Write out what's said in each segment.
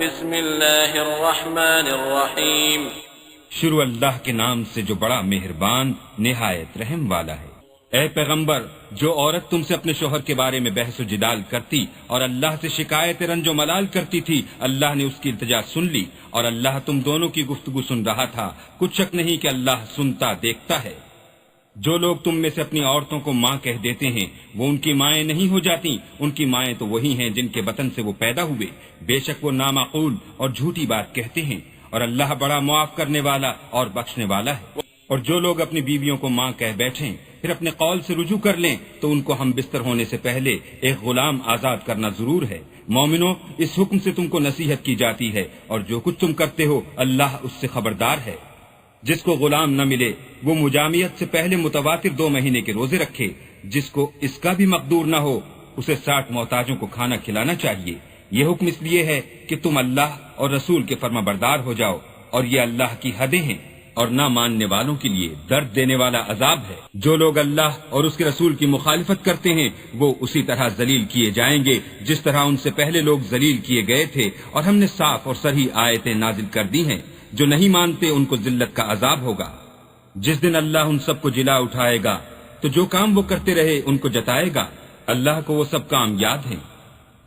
بسم اللہ الرحمن الرحیم، شروع اللہ کے نام سے جو بڑا مہربان نہایت رحم والا ہے۔ اے پیغمبر، جو عورت تم سے اپنے شوہر کے بارے میں بحث و جدال کرتی اور اللہ سے شکایت رنج و ملال کرتی تھی، اللہ نے اس کی التجا سن لی اور اللہ تم دونوں کی گفتگو سن رہا تھا۔ کچھ شک نہیں کہ اللہ سنتا دیکھتا ہے۔ جو لوگ تم میں سے اپنی عورتوں کو ماں کہہ دیتے ہیں وہ ان کی مائیں نہیں ہو جاتی، ان کی مائیں تو وہی ہیں جن کے بطن سے وہ پیدا ہوئے۔ بے شک وہ نامعقول اور جھوٹی بات کہتے ہیں، اور اللہ بڑا معاف کرنے والا اور بخشنے والا ہے۔ اور جو لوگ اپنی بیویوں کو ماں کہہ بیٹھیں پھر اپنے قول سے رجوع کر لیں تو ان کو ہم بستر ہونے سے پہلے ایک غلام آزاد کرنا ضرور ہے۔ مومنو، اس حکم سے تم کو نصیحت کی جاتی ہے، اور جو کچھ تم کرتے ہو اللہ اس سے خبردار ہے۔ جس کو غلام نہ ملے وہ مجامعت سے پہلے متواتر 2 مہینے کے روزے رکھے۔ جس کو اس کا بھی مقدور نہ ہو اسے 60 محتاجوں کو کھانا کھلانا چاہیے۔ یہ حکم اس لیے ہے کہ تم اللہ اور رسول کے فرما بردار ہو جاؤ، اور یہ اللہ کی حدیں ہیں، اور نہ ماننے والوں کے لیے درد دینے والا عذاب ہے۔ جو لوگ اللہ اور اس کے رسول کی مخالفت کرتے ہیں وہ اسی طرح ذلیل کیے جائیں گے جس طرح ان سے پہلے لوگ ذلیل کیے گئے تھے، اور ہم نے صاف اور صریح آیتیں نازل کر دی ہیں۔ جو نہیں مانتے ان کو ذلت کا عذاب ہوگا۔ جس دن اللہ ان سب کو جلا اٹھائے گا تو جو کام وہ کرتے رہے ان کو جتائے گا۔ اللہ کو وہ سب کام یاد ہیں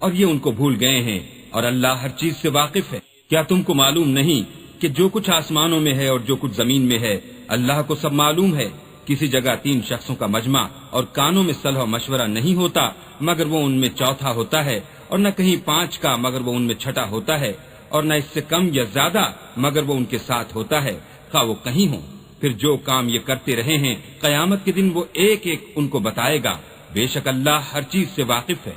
اور یہ ان کو بھول گئے ہیں، اور اللہ ہر چیز سے واقف ہے۔ کیا تم کو معلوم نہیں کہ جو کچھ آسمانوں میں ہے اور جو کچھ زمین میں ہے اللہ کو سب معلوم ہے؟ کسی جگہ 3 شخصوں کا مجمع اور کانوں میں صلح و مشورہ نہیں ہوتا مگر وہ ان میں چوتھا ہوتا ہے، اور نہ کہیں 5 کا مگر وہ ان میں چھٹا ہوتا ہے، اور نہ اس سے کم یا زیادہ مگر وہ ان کے ساتھ ہوتا ہے، خواہ وہ کہیں ہوں۔ پھر جو کام یہ کرتے رہے ہیں قیامت کے دن وہ ایک ایک ان کو بتائے گا۔ بے شک اللہ ہر چیز سے واقف ہے۔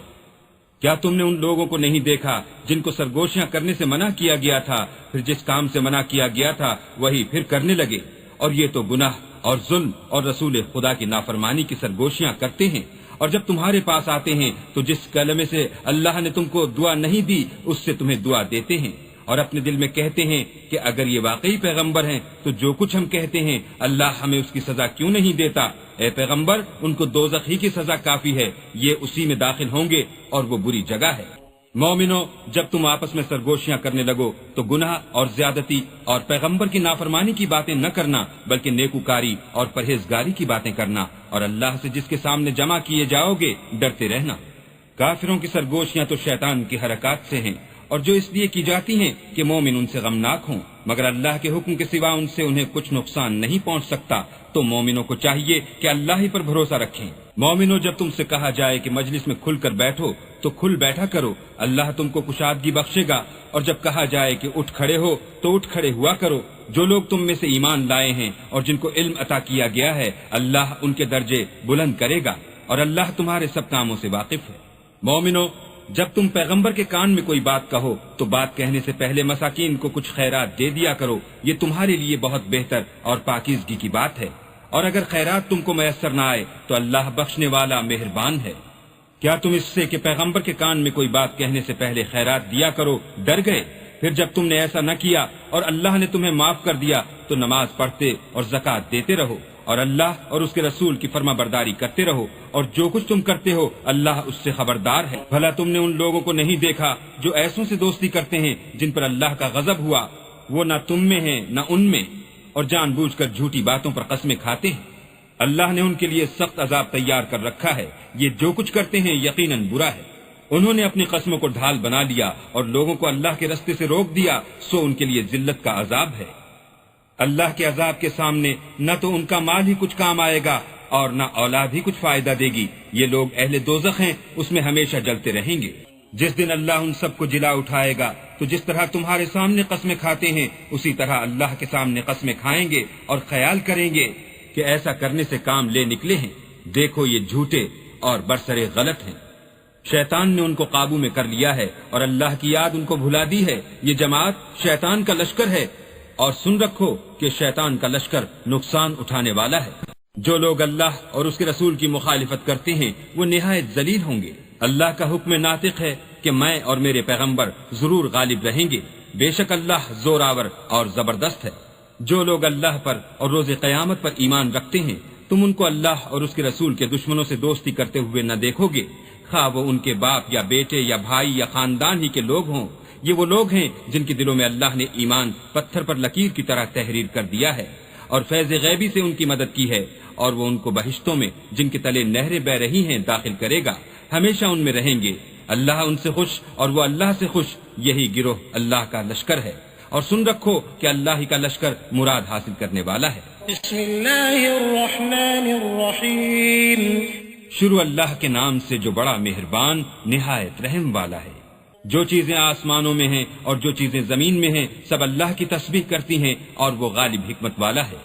کیا تم نے ان لوگوں کو نہیں دیکھا جن کو سرگوشیاں کرنے سے منع کیا گیا تھا، پھر جس کام سے منع کیا گیا تھا وہی پھر کرنے لگے؟ اور یہ تو گناہ اور ظلم اور رسول خدا کی نافرمانی کی سرگوشیاں کرتے ہیں۔ اور جب تمہارے پاس آتے ہیں تو جس کلمے سے اللہ نے تم کو دعا نہیں دی اس سے تمہیں دعا دیتے ہیں، اور اپنے دل میں کہتے ہیں کہ اگر یہ واقعی پیغمبر ہیں تو جو کچھ ہم کہتے ہیں اللہ ہمیں اس کی سزا کیوں نہیں دیتا؟ اے پیغمبر، ان کو دوزخ ہی کی سزا کافی ہے، یہ اسی میں داخل ہوں گے اور وہ بری جگہ ہے۔ مومنو، جب تم آپس میں سرگوشیاں کرنے لگو تو گناہ اور زیادتی اور پیغمبر کی نافرمانی کی باتیں نہ کرنا بلکہ نیکوکاری اور پرہیزگاری کی باتیں کرنا، اور اللہ سے جس کے سامنے جمع کیے جاؤ گے ڈرتے رہنا۔ کافروں کی سرگوشیاں تو شیطان کی حرکات سے ہیں، اور جو اس لیے کی جاتی ہیں کہ مومن ان سے غمناک ہوں، مگر اللہ کے حکم کے سوا ان سے انہیں کچھ نقصان نہیں پہنچ سکتا۔ تو مومنوں کو چاہیے کہ اللہ ہی پر بھروسہ رکھیں۔ مومنوں، جب تم سے کہا جائے کہ مجلس میں کھل کر بیٹھو تو کھل بیٹھا کرو، اللہ تم کو کشادگی بخشے گا، اور جب کہا جائے کہ اٹھ کھڑے ہو تو اٹھ کھڑے ہوا کرو۔ جو لوگ تم میں سے ایمان لائے ہیں اور جن کو علم عطا کیا گیا ہے اللہ ان کے درجے بلند کرے گا، اور اللہ تمہارے سب کاموں سے واقف ہے۔ مومنوں، جب تم پیغمبر کے کان میں کوئی بات کہو تو بات کہنے سے پہلے مساکین کو کچھ خیرات دے دیا کرو، یہ تمہارے لیے بہت بہتر اور پاکیزگی کی بات ہے۔ اور اگر خیرات تم کو میسر نہ آئے تو اللہ بخشنے والا مہربان ہے۔ کیا تم اس سے کہ پیغمبر کے کان میں کوئی بات کہنے سے پہلے خیرات دیا کرو ڈر گئے؟ پھر جب تم نے ایسا نہ کیا اور اللہ نے تمہیں معاف کر دیا تو نماز پڑھتے اور زکوٰۃ دیتے رہو، اور اللہ اور اس کے رسول کی فرما برداری کرتے رہو، اور جو کچھ تم کرتے ہو اللہ اس سے خبردار ہے۔ بھلا تم نے ان لوگوں کو نہیں دیکھا جو ایسوں سے دوستی کرتے ہیں جن پر اللہ کا غضب ہوا؟ وہ نہ تم میں ہیں نہ ان میں، اور جان بوجھ کر جھوٹی باتوں پر قسمیں کھاتے ہیں۔ اللہ نے ان کے لیے سخت عذاب تیار کر رکھا ہے، یہ جو کچھ کرتے ہیں یقیناً برا ہے۔ انہوں نے اپنی قسموں کو ڈھال بنا لیا اور لوگوں کو اللہ کے رستے سے روک دیا، سو ان کے لیے ذلت کا عذاب ہے۔ اللہ کے عذاب کے سامنے نہ تو ان کا مال ہی کچھ کام آئے گا اور نہ اولاد ہی کچھ فائدہ دے گی۔ یہ لوگ اہل دوزخ ہیں، اس میں ہمیشہ جلتے رہیں گے۔ جس دن اللہ ان سب کو جلا اٹھائے گا تو جس طرح تمہارے سامنے قسمیں کھاتے ہیں اسی طرح اللہ کے سامنے قسمیں کھائیں گے اور خیال کریں گے کہ ایسا کرنے سے کام لے نکلے ہیں۔ دیکھو یہ جھوٹے اور برسرے غلط ہیں۔ شیطان نے ان کو قابو میں کر لیا ہے اور اللہ کی یاد ان کو بھلا دی ہے۔ یہ جماعت شیطان کا لشکر ہے، اور سن رکھو کہ شیطان کا لشکر نقصان اٹھانے والا ہے۔ جو لوگ اللہ اور اس کے رسول کی مخالفت کرتے ہیں وہ نہایت ذلیل ہوں گے۔ اللہ کا حکم ناطق ہے کہ میں اور میرے پیغمبر ضرور غالب رہیں گے، بے شک اللہ زور آور اور زبردست ہے۔ جو لوگ اللہ پر اور روز قیامت پر ایمان رکھتے ہیں تم ان کو اللہ اور اس کے رسول کے دشمنوں سے دوستی کرتے ہوئے نہ دیکھو گے، خواہ وہ ان کے باپ یا بیٹے یا بھائی یا خاندان ہی کے لوگ ہوں، یہ وہ لوگ ہیں جن کے دلوں میں اللہ نے ایمان پتھر پر لکیر کی طرح تحریر کر دیا ہے اور فیض غیبی سے ان کی مدد کی ہے، اور وہ ان کو بہشتوں میں جن کے تلے نہریں بہ رہی ہیں داخل کرے گا، ہمیشہ ان میں رہیں گے۔ اللہ ان سے خوش اور وہ اللہ سے خوش، یہی گروہ اللہ کا لشکر ہے۔ اور سن رکھو کہ اللہ ہی کا لشکر مراد حاصل کرنے والا ہے۔ بسم اللہ الرحمن الرحیم۔ شروع اللہ کے نام سے جو بڑا مہربان نہایت رحم والا ہے۔ جو چیزیں آسمانوں میں ہیں اور جو چیزیں زمین میں ہیں سب اللہ کی تسبیح کرتی ہیں، اور وہ غالب حکمت والا ہے۔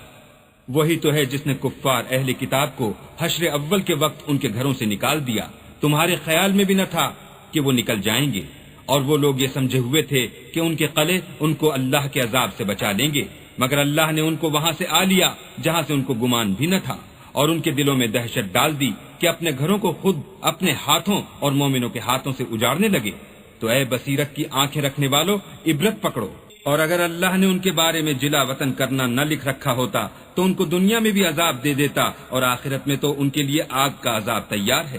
وہی تو ہے جس نے کفار اہل کتاب کو حشر اول کے وقت ان کے گھروں سے نکال دیا، تمہارے خیال میں بھی نہ تھا کہ وہ نکل جائیں گے، اور وہ لوگ یہ سمجھے ہوئے تھے کہ ان کے قلعے ان کو اللہ کے عذاب سے بچا لیں گے، مگر اللہ نے ان کو وہاں سے آ لیا جہاں سے ان کو گمان بھی نہ تھا، اور ان کے دلوں میں دہشت ڈال دی کہ اپنے گھروں کو خود اپنے ہاتھوں اور مومنوں کے ہاتھوں سے اجاڑنے لگے۔ تو اے بصیرت کی آنکھیں رکھنے والوں، عبرت پکڑو۔ اور اگر اللہ نے ان کے بارے میں جلا وطن کرنا نہ لکھ رکھا ہوتا تو ان کو دنیا میں بھی عذاب دے دیتا، اور آخرت میں تو ان کے لیے آگ کا عذاب تیار ہے۔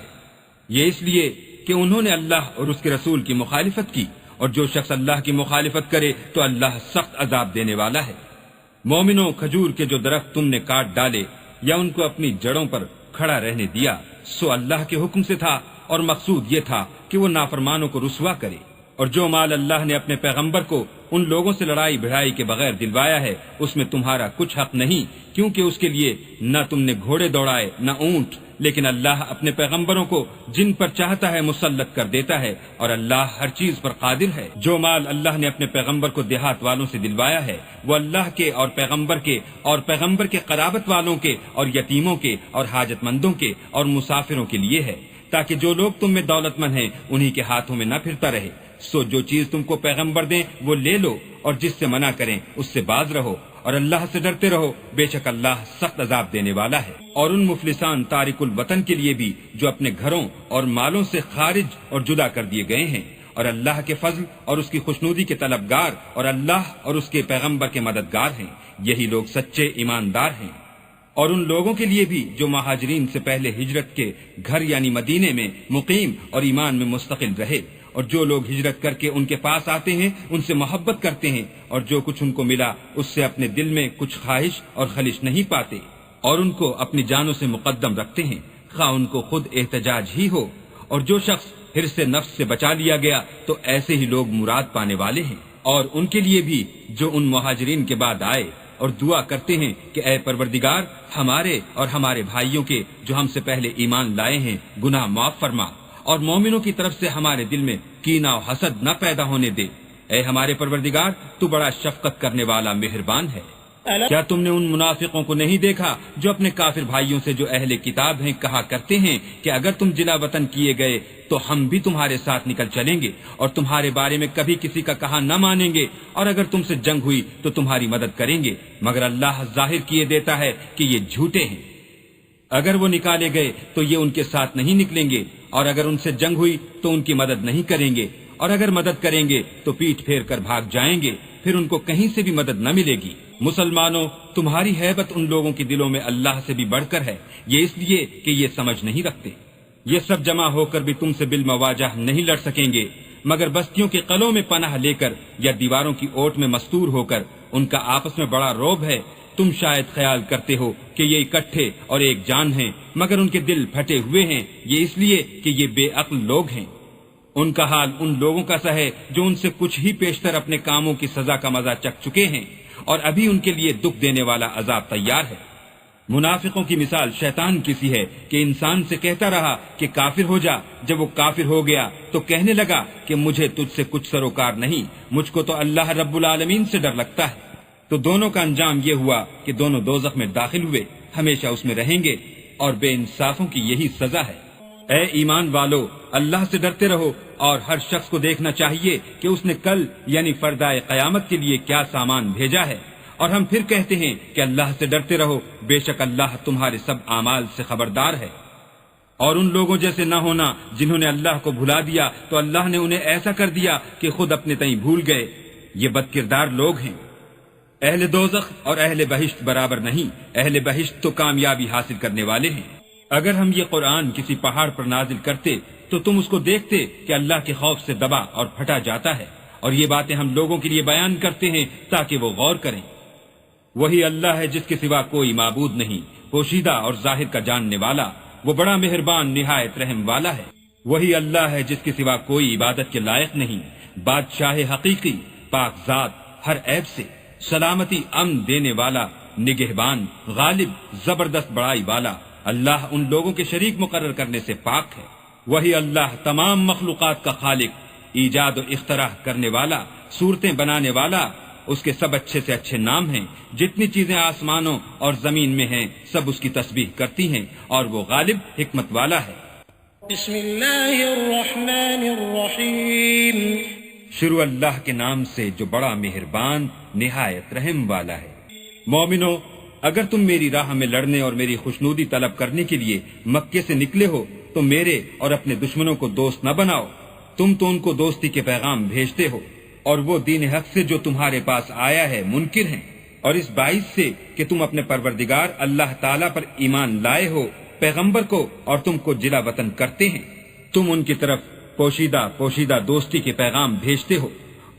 یہ اس لیے کہ انہوں نے اللہ اور اس کے رسول کی مخالفت کی، اور جو شخص اللہ کی مخالفت کرے تو اللہ سخت عذاب دینے والا ہے۔ مومنوں، کھجور کے جو درخت تم نے کاٹ ڈالے یا ان کو اپنی جڑوں پر کھڑا رہنے دیا، سو اللہ کے حکم سے تھا، اور مقصود یہ تھا کہ وہ نافرمانوں کو رسوا کرے۔ اور جو مال اللہ نے اپنے پیغمبر کو ان لوگوں سے لڑائی بھڑائی کے بغیر دلوایا ہے، اس میں تمہارا کچھ حق نہیں، کیونکہ اس کے لیے نہ تم نے گھوڑے دوڑائے نہ اونٹ، لیکن اللہ اپنے پیغمبروں کو جن پر چاہتا ہے مسلط کر دیتا ہے، اور اللہ ہر چیز پر قادر ہے۔ جو مال اللہ نے اپنے پیغمبر کو دیہات والوں سے دلوایا ہے، وہ اللہ کے اور پیغمبر کے قرابت والوں کے اور یتیموں کے اور حاجت مندوں کے اور مسافروں کے لیے ہے، تاکہ جو لوگ تم میں دولت مند ہیں انہی کے ہاتھوں میں نہ پھرتا رہے۔ سو جو چیز تم کو پیغمبر دیں وہ لے لو، اور جس سے منع کریں اس سے باز رہو، اور اللہ سے ڈرتے رہو، بے شک اللہ سخت عذاب دینے والا ہے۔ اور ان مفلسان تارک الوطن کے لیے بھی جو اپنے گھروں اور مالوں سے خارج اور جدا کر دیے گئے ہیں، اور اللہ کے فضل اور اس کی خوشنودی کے طلبگار اور اللہ اور اس کے پیغمبر کے مددگار ہیں، یہی لوگ سچے ایماندار ہیں۔ اور ان لوگوں کے لیے بھی جو مہاجرین سے پہلے ہجرت کے گھر یعنی مدینے میں مقیم اور ایمان میں مستقل رہے، اور جو لوگ ہجرت کر کے ان کے پاس آتے ہیں ان سے محبت کرتے ہیں، اور جو کچھ ان کو ملا اس سے اپنے دل میں کچھ خواہش اور خلش نہیں پاتے، اور ان کو اپنی جانوں سے مقدم رکھتے ہیں، خواہ ان کو خود احتجاج ہی ہو۔ اور جو شخص حرص نفس سے بچا لیا گیا تو ایسے ہی لوگ مراد پانے والے ہیں۔ اور ان کے لیے بھی جو ان مہاجرین کے بعد آئے اور دعا کرتے ہیں کہ اے پروردگار، ہمارے اور ہمارے بھائیوں کے جو ہم سے پہلے ایمان لائے ہیں گناہ معاف فرما، اور مومنوں کی طرف سے ہمارے دل میں کینہ و حسد نہ پیدا ہونے دے۔ اے ہمارے پروردگار، تو بڑا شفقت کرنے والا مہربان ہے۔ کیا تم نے ان منافقوں کو نہیں دیکھا جو اپنے کافر بھائیوں سے جو اہل کتاب ہیں کہا کرتے ہیں کہ اگر تم جلا وطن کیے گئے تو ہم بھی تمہارے ساتھ نکل چلیں گے، اور تمہارے بارے میں کبھی کسی کا کہا نہ مانیں گے، اور اگر تم سے جنگ ہوئی تو تمہاری مدد کریں گے، مگر اللہ ظاہر کیے دیتا ہے کہ یہ جھوٹے ہیں۔ اگر وہ نکالے گئے تو یہ ان کے ساتھ نہیں نکلیں گے، اور اگر ان سے جنگ ہوئی تو ان کی مدد نہیں کریں گے، اور اگر مدد کریں گے تو پیٹ پھیر کر بھاگ جائیں گے، پھر ان کو کہیں سے بھی مدد نہ ملے گی۔ مسلمانوں، تمہاری ہیبت ان لوگوں کے دلوں میں اللہ سے بھی بڑھ کر ہے، یہ اس لیے کہ یہ سمجھ نہیں رکھتے۔ یہ سب جمع ہو کر بھی تم سے بالمواجہ نہیں لڑ سکیں گے، مگر بستیوں کے قلعوں میں پناہ لے کر یا دیواروں کی اوٹ میں مستور ہو کر۔ ان کا آپس میں بڑا روب ہے، تم شاید خیال کرتے ہو کہ یہ اکٹھے اور ایک جان ہیں، مگر ان کے دل پھٹے ہوئے ہیں، یہ اس لیے کہ یہ بے عقل لوگ ہیں۔ ان کا حال ان لوگوں کا سا ہے جو ان سے کچھ ہی پیشتر اپنے کاموں کی سزا کا مزہ چکھ چکے ہیں، اور ابھی ان کے لیے دکھ دینے والا عذاب تیار ہے۔ منافقوں کی مثال شیطان کی سی ہے کہ انسان سے کہتا رہا کہ کافر ہو جا، جب وہ کافر ہو گیا تو کہنے لگا کہ مجھے تجھ سے کچھ سروکار نہیں، مجھ کو تو اللہ رب العالمین سے ڈر لگتا ہے۔ تو دونوں کا انجام یہ ہوا کہ دونوں دوزخ میں داخل ہوئے، ہمیشہ اس میں رہیں گے، اور بے انصافوں کی یہی سزا ہے۔ اے ایمان والو، اللہ سے ڈرتے رہو، اور ہر شخص کو دیکھنا چاہیے کہ اس نے کل یعنی فردائے قیامت کے لیے کیا سامان بھیجا ہے، اور ہم پھر کہتے ہیں کہ اللہ سے ڈرتے رہو، بے شک اللہ تمہارے سب اعمال سے خبردار ہے۔ اور ان لوگوں جیسے نہ ہونا جنہوں نے اللہ کو بھلا دیا تو اللہ نے انہیں ایسا کر دیا کہ خود اپنے تئیں بھول گئے، یہ بد کردار لوگ ہیں۔ اہل دوزخ اور اہل بہشت برابر نہیں، اہل بہشت تو کامیابی حاصل کرنے والے ہیں۔ اگر ہم یہ قرآن کسی پہاڑ پر نازل کرتے تو تم اس کو دیکھتے کہ اللہ کے خوف سے دبا اور پھٹا جاتا ہے، اور یہ باتیں ہم لوگوں کے لیے بیان کرتے ہیں تاکہ وہ غور کریں۔ وہی اللہ ہے جس کے سوا کوئی معبود نہیں، پوشیدہ اور ظاہر کا جاننے والا، وہ بڑا مہربان نہایت رحم والا ہے۔ وہی اللہ ہے جس کے سوا کوئی عبادت کے لائق نہیں، بادشاہ حقیقی، پاک ذات، ہر عیب سے، سلامتی امن دینے والا، نگہبان، غالب، زبردست بڑائی والا۔ اللہ ان لوگوں کے شریک مقرر کرنے سے پاک ہے۔ وہی اللہ تمام مخلوقات کا خالق، ایجاد و اختراع کرنے والا، صورتیں بنانے والا۔ اس کے سب اچھے سے اچھے نام ہیں۔ جتنی چیزیں آسمانوں اور زمین میں ہیں سب اس کی تسبیح کرتی ہیں، اور وہ غالب حکمت والا ہے۔ بسم اللہ الرحمن الرحیم۔ شروع اللہ کے نام سے جو بڑا مہربان نہایت رحم والا ہے۔ مومنو، اگر تم میری راہ میں لڑنے اور میری خوشنودی طلب کرنے کے لیے مکے سے نکلے ہو تو میرے اور اپنے دشمنوں کو دوست نہ بناؤ۔ تم تو ان کو دوستی کے پیغام بھیجتے ہو، اور وہ دین حق سے جو تمہارے پاس آیا ہے منکر ہیں، اور اس باعث سے کہ تم اپنے پروردگار اللہ تعالیٰ پر ایمان لائے ہو، پیغمبر کو اور تم کو جلا وطن کرتے ہیں۔ تم ان کی طرف پوشیدہ دوستی کے پیغام بھیجتے ہو،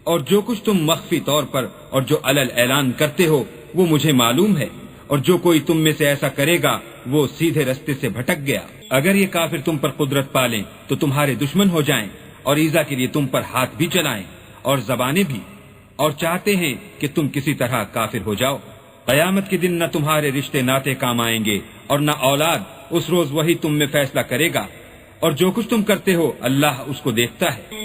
اور جو کچھ تم مخفی طور پر اور جو علل اعلان کرتے ہو وہ مجھے معلوم ہے، اور جو کوئی تم میں سے ایسا کرے گا وہ سیدھے رستے سے بھٹک گیا۔ اگر یہ کافر تم پر قدرت پالیں تو تمہارے دشمن ہو جائیں، اور ایذا کے لیے تم پر ہاتھ بھی چلائیں اور زبانیں بھی، اور چاہتے ہیں کہ تم کسی طرح کافر ہو جاؤ۔ قیامت کے دن نہ تمہارے رشتے ناتے کام آئیں گے اور نہ اولاد، اس روز وہی تم میں فیصلہ کرے گا، اور جو کچھ تم کرتے ہو اللہ اس کو دیکھتا ہے۔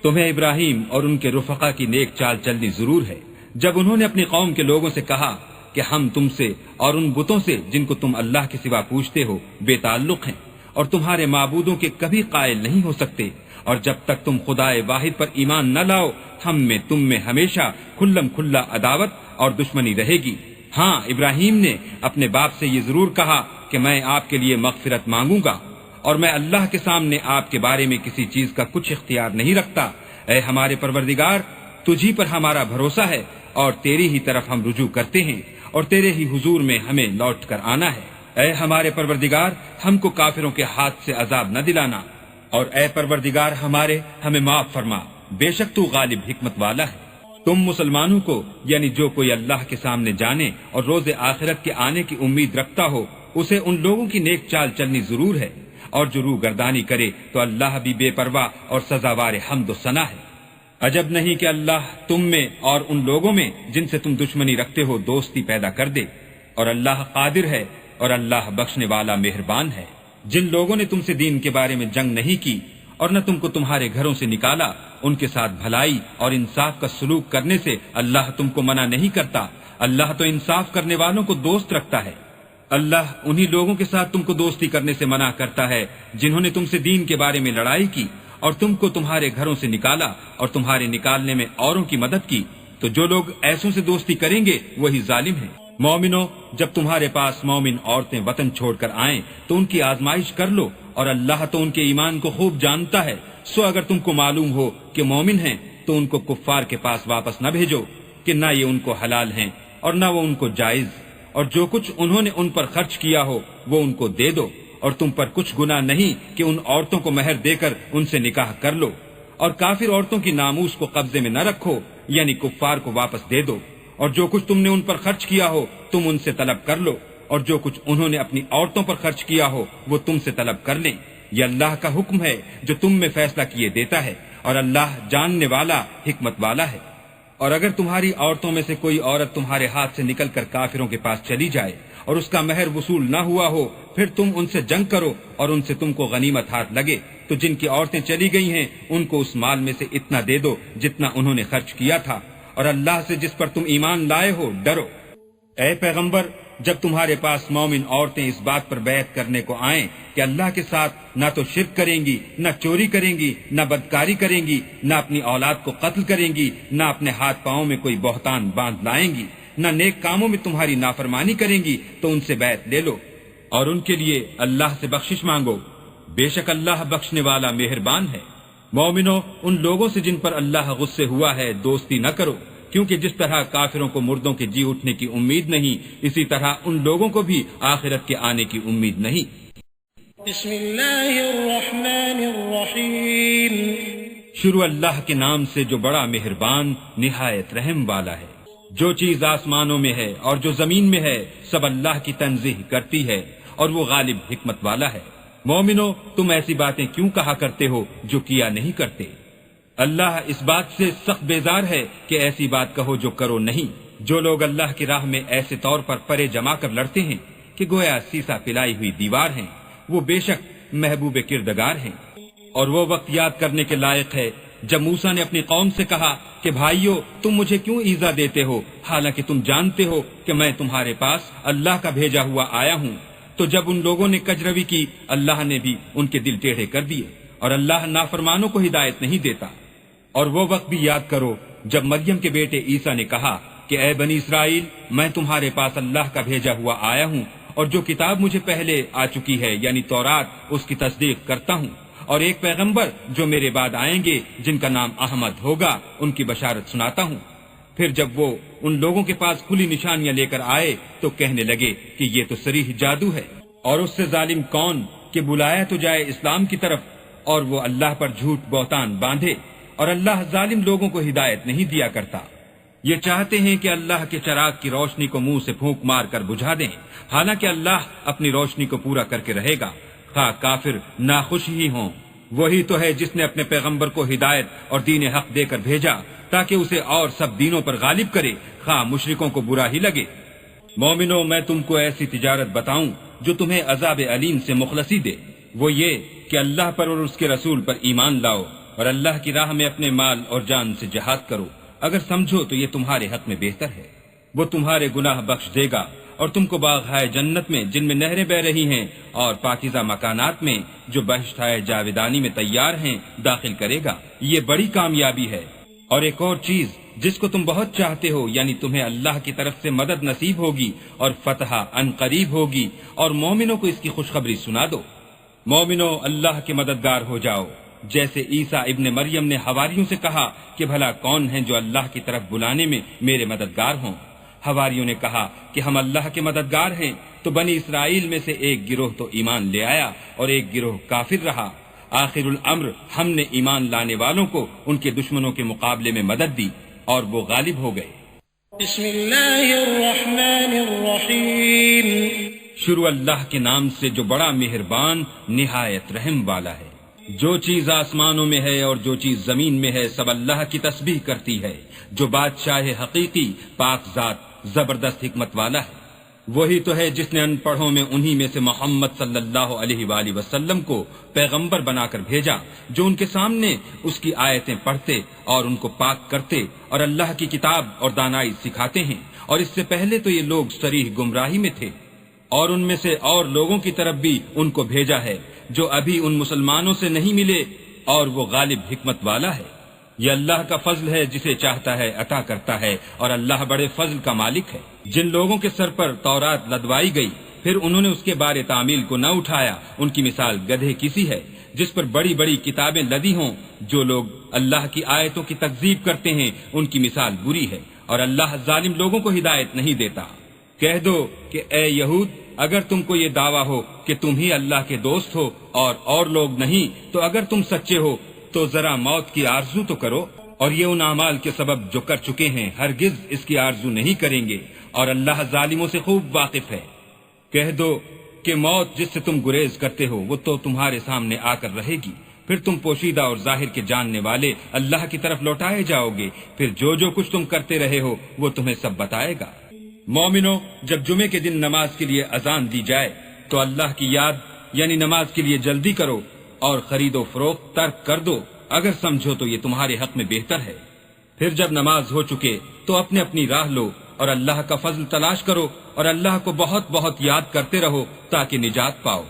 تمہیں ابراہیم اور ان کے رفقا کی نیک چال چلنی ضرور ہے، جب انہوں نے اپنی قوم کے لوگوں سے کہا کہ ہم تم سے اور ان بتوں سے جن کو تم اللہ کے سوا پوجتے ہو بے تعلق ہیں، اور تمہارے معبودوں کے کبھی قائل نہیں ہو سکتے، اور جب تک تم خدائے واحد پر ایمان نہ لاؤ ہم میں تم میں ہمیشہ کھلم کھلا عداوت اور دشمنی رہے گی۔ ہاں، ابراہیم نے اپنے باپ سے یہ ضرور کہا کہ میں آپ کے لیے مغفرت مانگوں گا، اور میں اللہ کے سامنے آپ کے بارے میں کسی چیز کا کچھ اختیار نہیں رکھتا۔ اے ہمارے پروردگار، تجھی پر ہمارا بھروسہ ہے، اور تیری ہی طرف ہم رجوع کرتے ہیں، اور تیرے ہی حضور میں ہمیں لوٹ کر آنا ہے۔ اے ہمارے پروردگار، ہم کو کافروں کے ہاتھ سے عذاب نہ دلانا، اور اے پروردگار ہمارے، ہمیں معاف فرما، بے شک تو غالب حکمت والا ہے۔ تم مسلمانوں کو، یعنی جو کوئی اللہ کے سامنے جانے اور روز آخرت کے آنے کی امید رکھتا ہو، اسے ان لوگوں کی نیک چال چلنی ضرور ہے، اور جو روح گردانی کرے تو اللہ بھی بے پرواہ اور سزاوار حمد و ثنا ہے۔ عجب نہیں کہ اللہ تم میں اور ان لوگوں میں جن سے تم دشمنی رکھتے ہو دوستی پیدا کر دے، اور اللہ قادر ہے اور اللہ بخشنے والا مہربان ہے۔ جن لوگوں نے تم سے دین کے بارے میں جنگ نہیں کی اور نہ تم کو تمہارے گھروں سے نکالا، ان کے ساتھ بھلائی اور انصاف کا سلوک کرنے سے اللہ تم کو منع نہیں کرتا۔ اللہ تو انصاف کرنے والوں کو دوست رکھتا ہے۔ اللہ انہی لوگوں کے ساتھ تم کو دوستی کرنے سے منع کرتا ہے جنہوں نے تم سے دین کے بارے میں لڑائی کی اور تم کو تمہارے گھروں سے نکالا اور تمہارے نکالنے میں اوروں کی مدد کی، تو جو لوگ ایسوں سے دوستی کریں گے وہی ظالم ہیں۔ مومنو، جب تمہارے پاس مومن عورتیں وطن چھوڑ کر آئیں تو ان کی آزمائش کر لو، اور اللہ تو ان کے ایمان کو خوب جانتا ہے۔ سو اگر تم کو معلوم ہو کہ مومن ہیں تو ان کو کفار کے پاس واپس نہ بھیجو کہ نہ یہ ان کو حلال ہیں اور نہ وہ ان کو جائز، اور جو کچھ انہوں نے ان پر خرچ کیا ہو وہ ان کو دے دو، اور تم پر کچھ گناہ نہیں کہ ان عورتوں کو مہر دے کر ان سے نکاح کر لو، اور کافر عورتوں کی ناموس کو قبضے میں نہ رکھو، یعنی کفار کو واپس دے دو، اور جو کچھ تم نے ان پر خرچ کیا ہو تم ان سے طلب کر لو، اور جو کچھ انہوں نے اپنی عورتوں پر خرچ کیا ہو وہ تم سے طلب کر لیں۔ یہ اللہ کا حکم ہے جو تم میں فیصلہ کیے دیتا ہے، اور اللہ جاننے والا حکمت والا ہے۔ اور اگر تمہاری عورتوں میں سے کوئی عورت تمہارے ہاتھ سے نکل کر کافروں کے پاس چلی جائے اور اس کا مہر وصول نہ ہوا ہو، پھر تم ان سے جنگ کرو اور ان سے تم کو غنیمت ہاتھ لگے، تو جن کی عورتیں چلی گئی ہیں ان کو اس مال میں سے اتنا دے دو جتنا انہوں نے خرچ کیا تھا، اور اللہ سے جس پر تم ایمان لائے ہو ڈرو۔ اے پیغمبر، جب تمہارے پاس مومن عورتیں اس بات پر بیعت کرنے کو آئیں کہ اللہ کے ساتھ نہ تو شرک کریں گی، نہ چوری کریں گی، نہ بدکاری کریں گی، نہ اپنی اولاد کو قتل کریں گی، نہ اپنے ہاتھ پاؤں میں کوئی بہتان باندھ لائیں گی، نہ نیک کاموں میں تمہاری نافرمانی کریں گی، تو ان سے بیعت لے لو اور ان کے لیے اللہ سے بخشش مانگو، بے شک اللہ بخشنے والا مہربان ہے۔ مومنو، ان لوگوں سے جن پر اللہ غصے ہوا ہے دوستی نہ کرو، کیونکہ جس طرح کافروں کو مردوں کے جی اٹھنے کی امید نہیں، اسی طرح ان لوگوں کو بھی آخرت کے آنے کی امید نہیں۔ بسم اللہ الرحمن الرحیم۔ شروع اللہ کے نام سے جو بڑا مہربان نہایت رحم والا ہے۔ جو چیز آسمانوں میں ہے اور جو زمین میں ہے سب اللہ کی تنزیہ کرتی ہے اور وہ غالب حکمت والا ہے۔ مومنو، تم ایسی باتیں کیوں کہا کرتے ہو جو کیا نہیں کرتے؟ اللہ اس بات سے سخت بیزار ہے کہ ایسی بات کہو جو کرو نہیں۔ جو لوگ اللہ کی راہ میں ایسے طور پر پرے جما کر لڑتے ہیں کہ گویا سیسا پلائی ہوئی دیوار ہیں، وہ بے شک محبوب کردگار ہیں۔ اور وہ وقت یاد کرنے کے لائق ہے جب موسیٰ نے اپنی قوم سے کہا کہ بھائیو، تم مجھے کیوں ایذا دیتے ہو حالانکہ تم جانتے ہو کہ میں تمہارے پاس اللہ کا بھیجا ہوا آیا ہوں۔ تو جب ان لوگوں نے کجروی کی، اللہ نے بھی ان کے دل ٹیڑھے کر دیے، اور اللہ نافرمانوں کو ہدایت نہیں دیتا۔ اور وہ وقت بھی یاد کرو جب مریم کے بیٹے عیسیٰ نے کہا کہ اے بنی اسرائیل، میں تمہارے پاس اللہ کا بھیجا ہوا آیا ہوں، اور جو کتاب مجھے پہلے آ چکی ہے یعنی تورات، اس کی تصدیق کرتا ہوں، اور ایک پیغمبر جو میرے بعد آئیں گے جن کا نام احمد ہوگا، ان کی بشارت سناتا ہوں۔ پھر جب وہ ان لوگوں کے پاس کھلی نشانیاں لے کر آئے تو کہنے لگے کہ یہ تو صریح جادو ہے، اور اس سے ظالم کون کہ بلایا تو جائے اسلام کی طرف اور وہ اللہ پر جھوٹ بہتان باندھے، اور اللہ ظالم لوگوں کو ہدایت نہیں دیا کرتا۔ یہ چاہتے ہیں کہ اللہ کے چراغ کی روشنی کو منہ سے پھونک مار کر بجھا دیں، حالانکہ اللہ اپنی روشنی کو پورا کر کے رہے گا، خواہ کافر ناخوش ہی ہوں۔ وہی تو ہے جس نے اپنے پیغمبر کو ہدایت اور دین حق دے کر بھیجا تاکہ اسے اور سب دینوں پر غالب کرے، خواہ مشرکوں کو برا ہی لگے۔ مومنو، میں تم کو ایسی تجارت بتاؤں جو تمہیں عذاب علیم سے مخلصی دے، وہ یہ کہ اللہ پر اور اس کے رسول پر ایمان لاؤ اور اللہ کی راہ میں اپنے مال اور جان سے جہاد کرو، اگر سمجھو تو یہ تمہارے حق میں بہتر ہے۔ وہ تمہارے گناہ بخش دے گا اور تم کو باغہائے جنت میں جن میں نہریں بہ رہی ہیں اور پاکیزہ مکانات میں جو بہشتہائے جاویدانی میں تیار ہیں داخل کرے گا۔ یہ بڑی کامیابی ہے۔ اور ایک اور چیز جس کو تم بہت چاہتے ہو، یعنی تمہیں اللہ کی طرف سے مدد نصیب ہوگی اور فتح ان قریب ہوگی، اور مومنوں کو اس کی خوشخبری سنا دو۔ مومنوں، اللہ کے مددگار ہو جاؤ، جیسے عیسیٰ ابن مریم نے حواریوں سے کہا کہ بھلا کون ہیں جو اللہ کی طرف بلانے میں میرے مددگار ہوں؟ حواریوں نے کہا کہ ہم اللہ کے مددگار ہیں۔ تو بنی اسرائیل میں سے ایک گروہ تو ایمان لے آیا اور ایک گروہ کافر رہا۔ آخر الامر ہم نے ایمان لانے والوں کو ان کے دشمنوں کے مقابلے میں مدد دی اور وہ غالب ہو گئے۔ بسم اللہ الرحمن الرحیم۔ شروع اللہ کے نام سے جو بڑا مہربان نہایت رحم والا ہے۔ جو چیز آسمانوں میں ہے اور جو چیز زمین میں ہے سب اللہ کی تسبیح کرتی ہے، جو بادشاہ حقیقی پاک ذات زبردست حکمت والا ہے۔ وہی تو ہے جس نے ان پڑھوں میں انہی میں سے محمد صلی اللہ علیہ وآلہ وسلم کو پیغمبر بنا کر بھیجا، جو ان کے سامنے اس کی آیتیں پڑھتے اور ان کو پاک کرتے اور اللہ کی کتاب اور دانائی سکھاتے ہیں۔ اور اس سے پہلے تو یہ لوگ صریح گمراہی میں تھے، اور ان میں سے اور لوگوں کی طرف بھی ان کو بھیجا ہے جو ابھی ان مسلمانوں سے نہیں ملے، اور وہ غالب حکمت والا ہے۔ یہ اللہ کا فضل ہے، جسے چاہتا ہے عطا کرتا ہے، اور اللہ بڑے فضل کا مالک ہے۔ جن لوگوں کے سر پر تورات لدوائی گئی پھر انہوں نے اس کے بارے تعمیل کو نہ اٹھایا، ان کی مثال گدھے کسی ہے جس پر بڑی بڑی کتابیں لدی ہوں۔ جو لوگ اللہ کی آیتوں کی تکذیب کرتے ہیں ان کی مثال بری ہے، اور اللہ ظالم لوگوں کو ہدایت نہیں دیتا۔ کہہ دو کہ اے یہود، اگر تم کو یہ دعویٰ ہو کہ تم ہی اللہ کے دوست ہو اور لوگ نہیں، تو اگر تم سچے ہو تو ذرا موت کی آرزو تو کرو، اور یہ ان اعمال کے سبب جو کر چکے ہیں ہرگز اس کی آرزو نہیں کریں گے، اور اللہ ظالموں سے خوب واقف ہے۔ کہہ دو کہ موت جس سے تم گریز کرتے ہو وہ تو تمہارے سامنے آ کر رہے گی، پھر تم پوشیدہ اور ظاہر کے جاننے والے اللہ کی طرف لوٹائے جاؤ گے، پھر جو کچھ تم کرتے رہے ہو وہ تمہیں سب بتائے گا۔ مومنو، جب جمعے کے دن نماز کے لیے اذان دی جائے تو اللہ کی یاد یعنی نماز کے لیے جلدی کرو اور خرید و فروخت ترک کر دو، اگر سمجھو تو یہ تمہارے حق میں بہتر ہے۔ پھر جب نماز ہو چکے تو اپنی اپنی راہ لو اور اللہ کا فضل تلاش کرو، اور اللہ کو بہت بہت یاد کرتے رہو تاکہ نجات پاؤ۔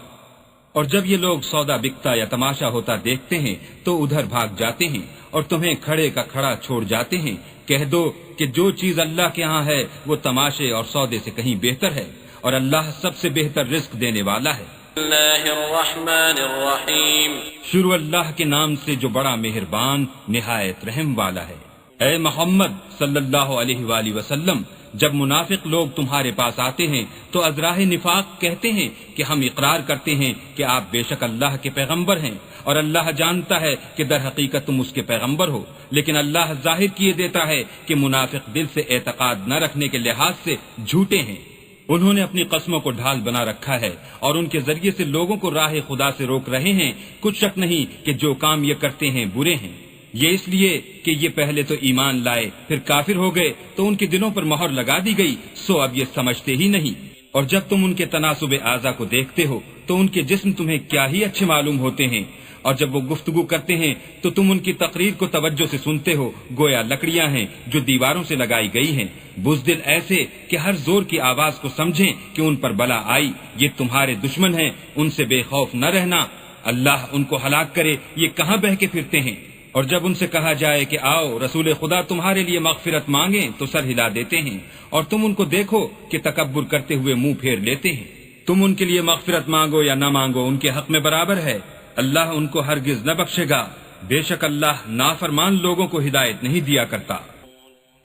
اور جب یہ لوگ سودا بکتا یا تماشا ہوتا دیکھتے ہیں تو ادھر بھاگ جاتے ہیں اور تمہیں کھڑے کا کھڑا چھوڑ جاتے ہیں۔ کہہ دو کہ جو چیز اللہ کے ہاں ہے وہ تماشے اور سودے سے کہیں بہتر ہے، اور اللہ سب سے بہتر رزق دینے والا ہے۔ اللہ الرحمن الرحیم۔ شروع اللہ کے نام سے جو بڑا مہربان نہایت رحم والا ہے۔ اے محمد صلی اللہ علیہ وآلہ وسلم، جب منافق لوگ تمہارے پاس آتے ہیں تو از راہ نفاق کہتے ہیں کہ ہم اقرار کرتے ہیں کہ آپ بے شک اللہ کے پیغمبر ہیں، اور اللہ جانتا ہے کہ در حقیقت تم اس کے پیغمبر ہو، لیکن اللہ ظاہر کیے دیتا ہے کہ منافق دل سے اعتقاد نہ رکھنے کے لحاظ سے جھوٹے ہیں۔ انہوں نے اپنی قسموں کو ڈھال بنا رکھا ہے اور ان کے ذریعے سے لوگوں کو راہ خدا سے روک رہے ہیں۔ کچھ شک نہیں کہ جو کام یہ کرتے ہیں برے ہیں۔ یہ اس لیے کہ یہ پہلے تو ایمان لائے پھر کافر ہو گئے تو ان کے دلوں پر مہر لگا دی گئی، سو اب یہ سمجھتے ہی نہیں۔ اور جب تم ان کے تناسب اعضاء کو دیکھتے ہو تو ان کے جسم تمہیں کیا ہی اچھے معلوم ہوتے ہیں، اور جب وہ گفتگو کرتے ہیں تو تم ان کی تقریر کو توجہ سے سنتے ہو، گویا لکڑیاں ہیں جو دیواروں سے لگائی گئی ہیں، بزدل ایسے کہ ہر زور کی آواز کو سمجھیں کہ ان پر بلا آئی۔ یہ تمہارے دشمن ہیں، ان سے بے خوف نہ رہنا، اللہ ان کو ہلاک کرے، یہ کہاں بہہ کے پھرتے ہیں۔ اور جب ان سے کہا جائے کہ آؤ رسول خدا تمہارے لیے مغفرت مانگیں تو سر ہلا دیتے ہیں، اور تم ان کو دیکھو کہ تکبر کرتے ہوئے منہ پھیر لیتے ہیں۔ تم ان کے لیے مغفرت مانگو یا نہ مانگو ان کے حق میں برابر ہے، اللہ ان کو ہرگز نہ بخشے گا، بے شک اللہ نافرمان لوگوں کو ہدایت نہیں دیا کرتا۔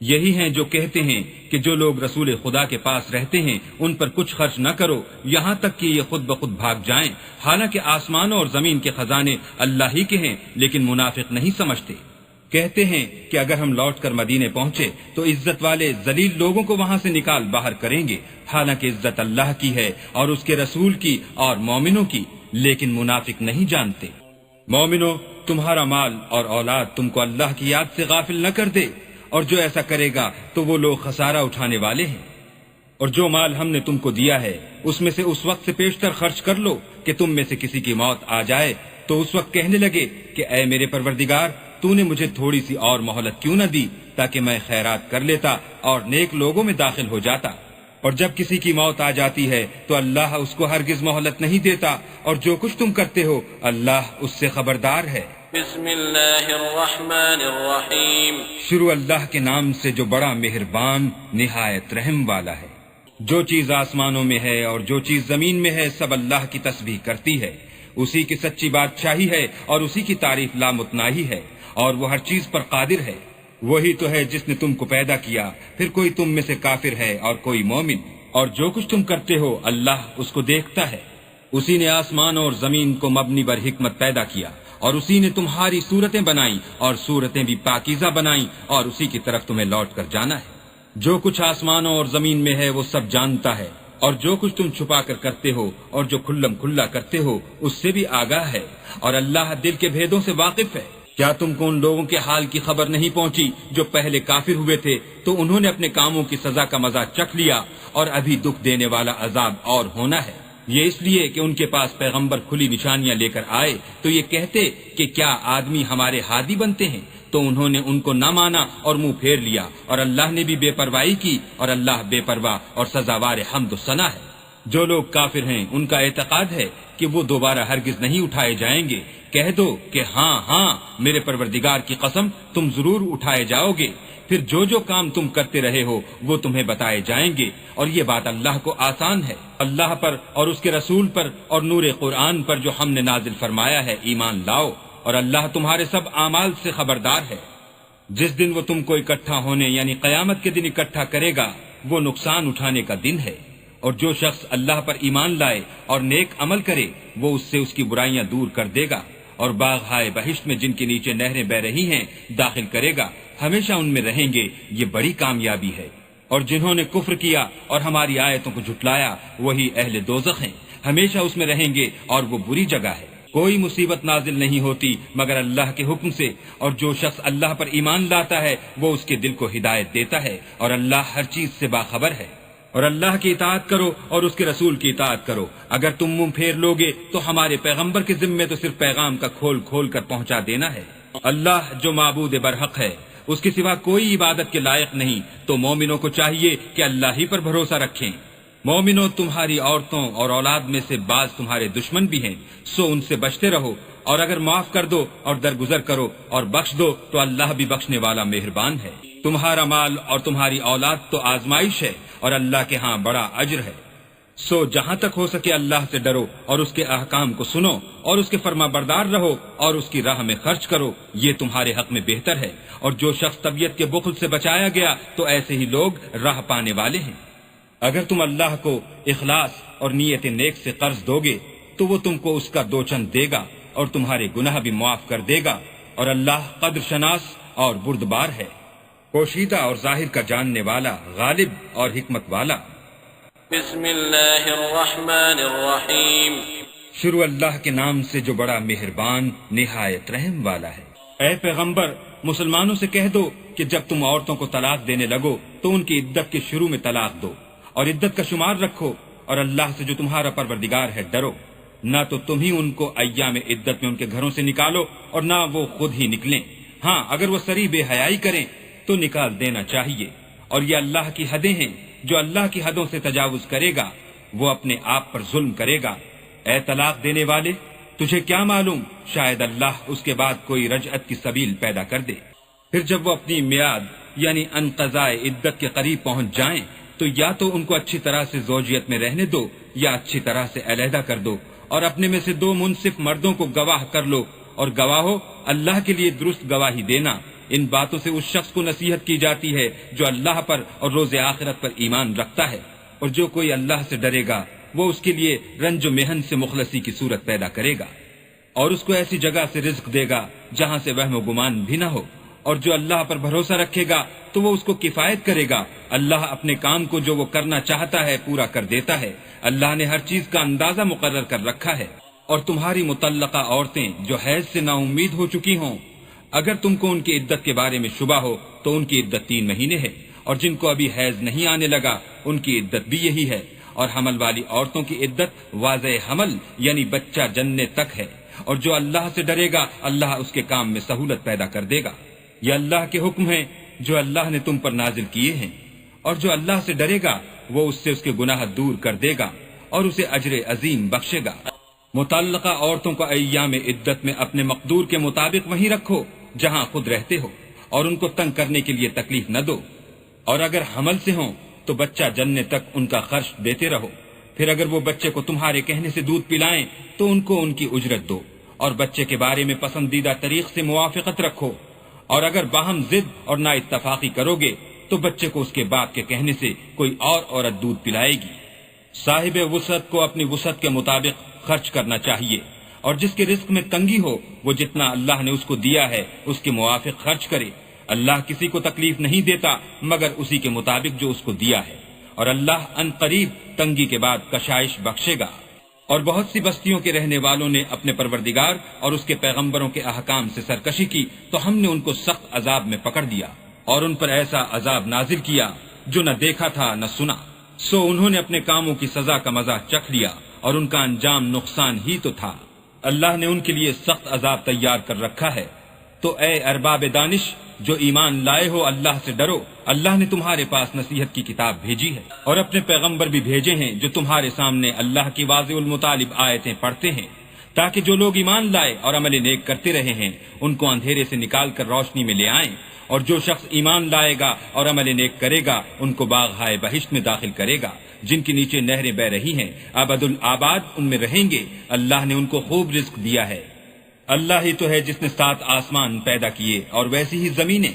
یہی ہیں جو کہتے ہیں کہ جو لوگ رسول خدا کے پاس رہتے ہیں ان پر کچھ خرچ نہ کرو یہاں تک کہ یہ خود بخود بھاگ جائیں، حالانکہ آسمانوں اور زمین کے خزانے اللہ ہی کے ہیں، لیکن منافق نہیں سمجھتے۔ کہتے ہیں کہ اگر ہم لوٹ کر مدینے پہنچے تو عزت والے ذلیل لوگوں کو وہاں سے نکال باہر کریں گے، حالانکہ عزت اللہ کی ہے اور اس کے رسول کی اور مومنوں کی، لیکن منافق نہیں جانتے۔ مومنوں، تمہارا مال اور اولاد تم کو اللہ کی یاد سے غافل نہ کر دے، اور جو ایسا کرے گا تو وہ لوگ خسارہ اٹھانے والے ہیں۔ اور جو مال ہم نے تم کو دیا ہے اس میں سے اس وقت سے پیشتر خرچ کر لو کہ تم میں سے کسی کی موت آ جائے تو اس وقت کہنے لگے کہ اے میرے پروردگار، تو نے مجھے تھوڑی سی اور مہلت کیوں نہ دی تاکہ میں خیرات کر لیتا اور نیک لوگوں میں داخل ہو جاتا۔ اور جب کسی کی موت آ جاتی ہے تو اللہ اس کو ہرگز مہلت نہیں دیتا، اور جو کچھ تم کرتے ہو اللہ اس سے خبردار ہے۔ بسم اللہ الرحمن الرحیم۔ شروع اللہ کے نام سے جو بڑا مہربان نہایت رحم والا ہے۔ جو چیز آسمانوں میں ہے اور جو چیز زمین میں ہے سب اللہ کی تسبیح کرتی ہے، اسی کی سچی بادشاہی ہے اور اسی کی تعریف لامتناہی ہے، اور وہ ہر چیز پر قادر ہے۔ وہی تو ہے جس نے تم کو پیدا کیا، پھر کوئی تم میں سے کافر ہے اور کوئی مومن، اور جو کچھ تم کرتے ہو اللہ اس کو دیکھتا ہے۔ اسی نے آسمان اور زمین کو مبنی بر حکمت پیدا کیا، اور اسی نے تمہاری صورتیں بنائیں اور صورتیں بھی پاکیزہ بنائیں، اور اسی کی طرف تمہیں لوٹ کر جانا ہے۔ جو کچھ آسمانوں اور زمین میں ہے وہ سب جانتا ہے، اور جو کچھ تم چھپا کر کرتے ہو اور جو کھلم کھلا کرتے ہو اس سے بھی آگاہ ہے، اور اللہ دل کے بھیدوں سے واقف ہے۔ کیا تم کو ان لوگوں کے حال کی خبر نہیں پہنچی جو پہلے کافر ہوئے تھے تو انہوں نے اپنے کاموں کی سزا کا مزہ چکھ لیا، اور ابھی دکھ دینے والا عذاب اور ہونا ہے۔ یہ اس لیے کہ ان کے پاس پیغمبر کھلی نشانیاں لے کر آئے تو یہ کہتے کہ کیا آدمی ہمارے ہادی بنتے ہیں، تو انہوں نے ان کو نہ مانا اور منہ پھیر لیا، اور اللہ نے بھی بے پرواہی کی، اور اللہ بے پرواہ اور سزاوار حمد و ثنا ہے۔ جو لوگ کافر ہیں ان کا اعتقاد ہے کہ وہ دوبارہ ہرگز نہیں اٹھائے جائیں گے۔ کہہ دو کہ ہاں ہاں میرے پروردگار کی قسم تم ضرور اٹھائے جاؤ گے، پھر جو جو کام تم کرتے رہے ہو وہ تمہیں بتائے جائیں گے، اور یہ بات اللہ کو آسان ہے۔ اللہ پر اور اس کے رسول پر اور نور قرآن پر جو ہم نے نازل فرمایا ہے ایمان لاؤ، اور اللہ تمہارے سب اعمال سے خبردار ہے۔ جس دن وہ تم کو اکٹھا ہونے یعنی قیامت کے دن اکٹھا کرے گا وہ نقصان اٹھانے کا دن ہے، اور جو شخص اللہ پر ایمان لائے اور نیک عمل کرے وہ اس سے اس کی برائیاں دور کر دے گا، اور باغ ہائے بہشت میں جن کے نیچے نہریں بہ رہی ہیں داخل کرے گا، ہمیشہ ان میں رہیں گے، یہ بڑی کامیابی ہے۔ اور جنہوں نے کفر کیا اور ہماری آیتوں کو جھٹلایا وہی اہل دوزخ ہیں، ہمیشہ اس میں رہیں گے، اور وہ بری جگہ ہے۔ کوئی مصیبت نازل نہیں ہوتی مگر اللہ کے حکم سے، اور جو شخص اللہ پر ایمان لاتا ہے وہ اس کے دل کو ہدایت دیتا ہے، اور اللہ ہر چیز سے باخبر ہے۔ اور اللہ کی اطاعت کرو اور اس کے رسول کی اطاعت کرو۔ اگر تم منہ پھیر لوگے تو ہمارے پیغمبر کے ذمے تو صرف پیغام کا کھول کھول کر پہنچا دینا ہے۔ اللہ جو معبود برحق ہے اس کے سوا کوئی عبادت کے لائق نہیں، تو مومنوں کو چاہیے کہ اللہ ہی پر بھروسہ رکھیں۔ مومنوں، تمہاری عورتوں اور اولاد میں سے بعض تمہارے دشمن بھی ہیں، سو ان سے بچتے رہو، اور اگر معاف کر دو اور درگزر کرو اور بخش دو تو اللہ بھی بخشنے والا مہربان ہے۔ تمہارا مال اور تمہاری اولاد تو آزمائش ہے، اور اللہ کے ہاں بڑا اجر ہے۔ سو جہاں تک ہو سکے اللہ سے ڈرو اور اس کے احکام کو سنو اور اس کے فرما بردار رہو اور اس کی راہ میں خرچ کرو، یہ تمہارے حق میں بہتر ہے۔ اور جو شخص طبیعت کے بخل سے بچایا گیا تو ایسے ہی لوگ راہ پانے والے ہیں۔ اگر تم اللہ کو اخلاص اور نیت نیک سے قرض دو گے تو وہ تم کو اس کا دو چند دے گا اور تمہارے گناہ بھی معاف کر دے گا، اور اللہ قدر شناس اور بردبار ہے، پوشیدہ اور ظاہر کا جاننے والا، غالب اور حکمت والا۔ بسم اللہ الرحمن الرحیم۔ شروع اللہ کے نام سے جو بڑا مہربان نہایت رحم والا ہے۔ اے پیغمبر، مسلمانوں سے کہہ دو کہ جب تم عورتوں کو طلاق دینے لگو تو ان کی عدت کے شروع میں طلاق دو اور عدت کا شمار رکھو، اور اللہ سے جو تمہارا پروردگار ہے ڈرو۔ نہ تو تم ہی ان کو ایام عدت میں ان کے گھروں سے نکالو اور نہ وہ خود ہی نکلیں، ہاں اگر وہ سری بے حیائی کریں تو نکال دینا چاہیے، اور یہ اللہ کی حدیں ہیں، جو اللہ کی حدوں سے تجاوز کرے گا وہ اپنے آپ پر ظلم کرے گا۔ اے طلاق دینے والے، تجھے کیا معلوم شاید اللہ اس کے بعد کوئی رجعت کی سبیل پیدا کر دے۔ پھر جب وہ اپنی میعاد یعنی انقضاء عدت کے قریب پہنچ جائیں تو یا تو ان کو اچھی طرح سے زوجیت میں رہنے دو یا اچھی طرح سے علیحدہ کر دو، اور اپنے میں سے 2 منصف مردوں کو گواہ کر لو، اور گواہو اللہ کے لیے درست گواہی دینا۔ ان باتوں سے اس شخص کو نصیحت کی جاتی ہے جو اللہ پر اور روز آخرت پر ایمان رکھتا ہے، اور جو کوئی اللہ سے ڈرے گا وہ اس کے لیے رنج و محن سے مخلصی کی صورت پیدا کرے گا، اور اس کو ایسی جگہ سے رزق دے گا جہاں سے وہم و گمان بھی نہ ہو، اور جو اللہ پر بھروسہ رکھے گا تو وہ اس کو کفایت کرے گا۔ اللہ اپنے کام کو جو وہ کرنا چاہتا ہے پورا کر دیتا ہے۔ اللہ نے ہر چیز کا اندازہ مقرر کر رکھا ہے۔ اور تمہاری متعلقہ عورتیں جو حیض سے نا امید ہو چکی ہوں، اگر تم کو ان کی عدت کے بارے میں شبہ ہو تو ان کی عدت 3 مہینے ہے، اور جن کو ابھی حیض نہیں آنے لگا ان کی عدت بھی یہی ہے، اور حمل والی عورتوں کی عدت واضح حمل یعنی بچہ جننے تک ہے، اور جو اللہ سے ڈرے گا اللہ اس کے کام میں سہولت پیدا کر دے گا۔ یہ اللہ کے حکم ہیں جو اللہ نے تم پر نازل کیے ہیں، اور جو اللہ سے ڈرے گا وہ اس سے اس کے گناہ دور کر دے گا اور اسے اجر عظیم بخشے گا۔ متعلقہ عورتوں کو ایام عدت میں اپنے مقدور کے مطابق وہیں رکھو جہاں خود رہتے ہو، اور ان کو تنگ کرنے کے لیے تکلیف نہ دو، اور اگر حمل سے ہوں تو بچہ جننے تک ان کا خرچ دیتے رہو۔ پھر اگر وہ بچے کو تمہارے کہنے سے دودھ پلائیں تو ان کو ان کی اجرت دو، اور بچے کے بارے میں پسندیدہ طریق سے موافقت رکھو، اور اگر باہم ضد اور نا اتفاقی کرو گے تو بچے کو اس کے باپ کے کہنے سے کوئی اور عورت دودھ پلائے گی۔ صاحب وسعت کو اپنی وسعت کے مطابق خرچ کرنا چاہیے، اور جس کے رزق میں تنگی ہو وہ جتنا اللہ نے اس کو دیا ہے اس کے موافق خرچ کرے۔ اللہ کسی کو تکلیف نہیں دیتا مگر اسی کے مطابق جو اس کو دیا ہے، اور اللہ ان قریب تنگی کے بعد کشائش بخشے گا۔ اور بہت سی بستیوں کے رہنے والوں نے اپنے پروردگار اور اس کے پیغمبروں کے احکام سے سرکشی کی تو ہم نے ان کو سخت عذاب میں پکڑ دیا، اور ان پر ایسا عذاب نازل کیا جو نہ دیکھا تھا نہ سنا۔ سو انہوں نے اپنے کاموں کی سزا کا مزہ چکھ لیا، اور ان کا انجام نقصان ہی تو تھا۔ اللہ نے ان کے لیے سخت عذاب تیار کر رکھا ہے۔ تو اے ارباب دانش جو ایمان لائے ہو اللہ سے ڈرو، اللہ نے تمہارے پاس نصیحت کی کتاب بھیجی ہے، اور اپنے پیغمبر بھی بھیجے ہیں جو تمہارے سامنے اللہ کی واضح المطالب آیتیں پڑھتے ہیں، تاکہ جو لوگ ایمان لائے اور عمل نیک کرتے رہے ہیں ان کو اندھیرے سے نکال کر روشنی میں لے آئیں، اور جو شخص ایمان لائے گا اور عمل نیک کرے گا ان کو باغ ہائے بہشت میں داخل کرے گا جن کے نیچے نہریں بہ رہی ہیں، ابد الآباد ان میں رہیں گے۔ اللہ نے ان کو خوب رزق دیا ہے۔ اللہ ہی تو ہے جس نے 7 آسمان پیدا کیے اور ویسی ہی زمینیں،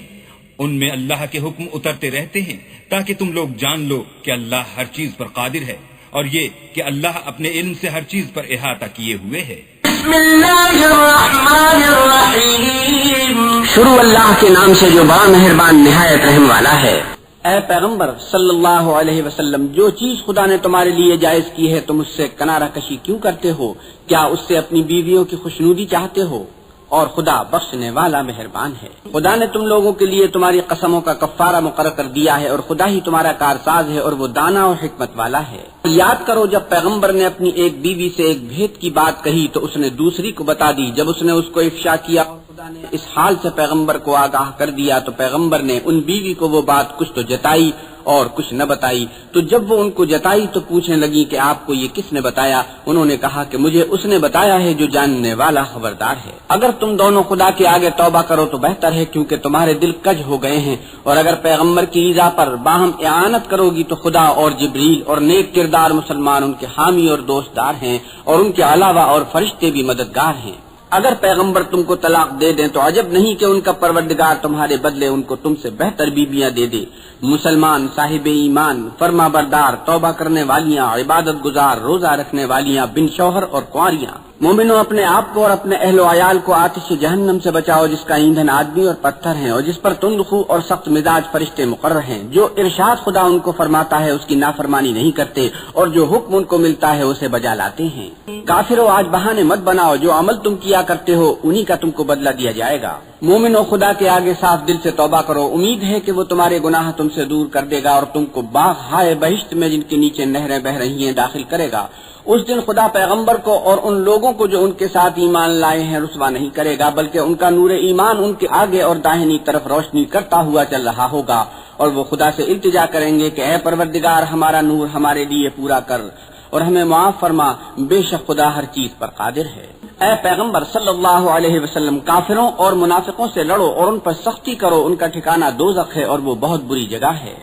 ان میں اللہ کے حکم اترتے رہتے ہیں تاکہ تم لوگ جان لو کہ اللہ ہر چیز پر قادر ہے، اور یہ کہ اللہ اپنے علم سے ہر چیز پر احاطہ کیے ہوئے ہے۔ بسم اللہ الرحمن الرحیم۔ شروع اللہ کے نام سے جو بڑا مہربان نہایت رحم والا ہے۔ اے پیغمبر صلی اللہ علیہ وسلم، جو چیز خدا نے تمہارے لیے جائز کی ہے تم اس سے کنارہ کشی کیوں کرتے ہو؟ کیا اس سے اپنی بیویوں کی خوشنودی چاہتے ہو؟ اور خدا بخشنے والا مہربان ہے۔ خدا نے تم لوگوں کے لیے تمہاری قسموں کا کفارہ مقرر کر دیا ہے، اور خدا ہی تمہارا کارساز ہے اور وہ دانا اور حکمت والا ہے۔ یاد کرو جب پیغمبر نے اپنی ایک بیوی سے ایک بھید کی بات کہی تو اس نے دوسری کو بتا دی، جب اس نے اس کو افشا کیا اور خدا خدا نے اس حال سے پیغمبر کو آگاہ کر دیا تو پیغمبر نے ان بیوی کو وہ بات کچھ تو جتائی اور کچھ نہ بتائی۔ تو جب وہ ان کو جتائی تو پوچھنے لگی کہ آپ کو یہ کس نے بتایا؟ انہوں نے کہا کہ مجھے اس نے بتایا ہے جو جاننے والا خبردار ہے۔ اگر تم دونوں خدا کے آگے توبہ کرو تو بہتر ہے، کیونکہ تمہارے دل کج ہو گئے ہیں، اور اگر پیغمبر کی رضا پر باہم اعانت کرو گی تو خدا اور جبریل اور نیک کردار مسلمان ان کے حامی اور دوستدار ہیں، اور ان کے علاوہ اور فرشتے بھی مددگار ہیں۔ اگر پیغمبر تم کو طلاق دے دیں تو عجب نہیں کہ ان کا پروردگار تمہارے بدلے ان کو تم سے بہتر بیویاں دے دے، مسلمان، صاحب ایمان، فرما بردار، توبہ کرنے والیاں، عبادت گزار، روزہ رکھنے والیاں، بن شوہر اور کنواریاں۔ مومنوں، اپنے آپ کو اور اپنے اہل و عیال کو آتش جہنم سے بچاؤ جس کا ایندھن آدمی اور پتھر ہیں، اور جس پر تندخو اور سخت مزاج فرشتے مقرر ہیں۔ جو ارشاد خدا ان کو فرماتا ہے اس کی نافرمانی نہیں کرتے، اور جو حکم ان کو ملتا ہے اسے بجا لاتے ہیں۔ کافروں، آج بہانے مت بناؤ، جو عمل تم کیا کرتے ہو انہی کا تم کو بدلہ دیا جائے گا۔ مومنوں، خدا کے آگے صاف دل سے توبہ کرو، امید ہے کہ وہ تمہارے گناہ تم سے دور کر دے گا اور تم کو باغ ہائے بہشت میں جن کے نیچے نہریں بہ رہی ہیں داخل کرے گا۔ اس دن خدا پیغمبر کو اور ان لوگوں کو جو ان کے ساتھ ایمان لائے ہیں رسوا نہیں کرے گا، بلکہ ان کا نور ایمان ان کے آگے اور داہنی طرف روشنی کرتا ہوا چل رہا ہوگا، اور وہ خدا سے التجا کریں گے کہ اے پروردگار، ہمارا نور ہمارے لیے پورا کر اور ہمیں معاف فرما، بے شک خدا ہر چیز پر قادر ہے۔ اے پیغمبر صلی اللہ علیہ وسلم، کافروں اور منافقوں سے لڑو اور ان پر سختی کرو، ان کا ٹھکانہ دوزخ ہے اور وہ بہت بری جگہ ہے۔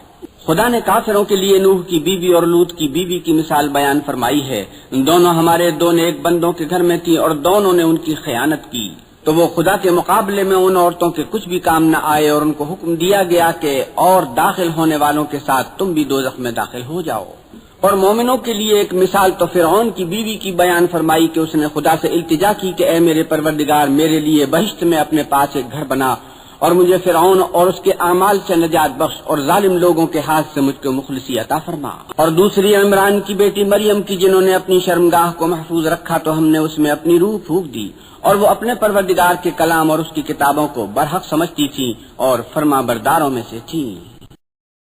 خدا نے کافروں کے لیے نوح کی بیوی اور لوط کی بیوی کی مثال بیان فرمائی ہے۔ دونوں ہمارے دو نیک بندوں کے گھر میں تھی اور دونوں نے ان کی خیانت کی، تو وہ خدا کے مقابلے میں ان عورتوں کے کچھ بھی کام نہ آئے، اور ان کو حکم دیا گیا کہ اور داخل ہونے والوں کے ساتھ تم بھی دوزخ میں داخل ہو جاؤ۔ اور مومنوں کے لیے ایک مثال تو فرعون کی بیوی کی بیان فرمائی کہ اس نے خدا سے التجا کی کہ اے میرے پروردگار، میرے لیے بہشت میں اپنے پاس ایک گھر بنا اور مجھے فرعون اور اس کے اعمال سے نجات بخش، اور ظالم لوگوں کے ہاتھ سے مجھ کو مخلصی عطا فرما۔ اور دوسری عمران کی بیٹی مریم کی، جنہوں نے اپنی شرمگاہ کو محفوظ رکھا تو ہم نے اس میں اپنی روح پھونک دی، اور وہ اپنے پروردگار کے کلام اور اس کی کتابوں کو برحق سمجھتی تھی اور فرما برداروں میں سے تھی۔